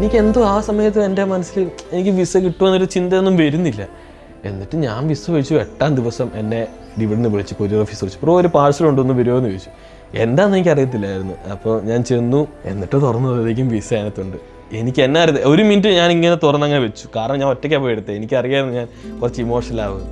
എനിക്ക് എന്തോ ആ സമയത്ത് എൻ്റെ മനസ്സിൽ എനിക്ക് വിസ കിട്ടുമെന്നൊരു ചിന്തയൊന്നും വരുന്നില്ല. എന്നിട്ട് ഞാൻ വിസ ചോദിച്ചു. 8ാം ദിവസം എന്നെ ഇവിടുന്ന് വിളിച്ചു, കൊറിയർ ഓഫീസ് വിളിച്ചു. ബ്രോ ഒരു പാഴ്സൽ ഉണ്ടോന്ന് വരുമോ എന്ന് ചോദിച്ചു. എന്താണെന്ന് എനിക്ക് അറിയത്തില്ലായിരുന്നു. അപ്പോൾ ഞാൻ ചെന്നു. എന്നിട്ട് തുറന്നപ്പോഴത്തേക്കും വിസ അതിനകത്തുണ്ട്. എനിക്ക് എന്നെ അറിയാം. 1 മിനിറ്റ് ഞാൻ ഇങ്ങനെ തുറന്നങ്ങനെ വെച്ചു. കാരണം ഞാൻ ഒറ്റയ്ക്കാണ് പോയി എടുത്തത്. എനിക്കറിയാമായിരുന്നു ഞാൻ കുറച്ച് ഇമോഷണൽ ആവും.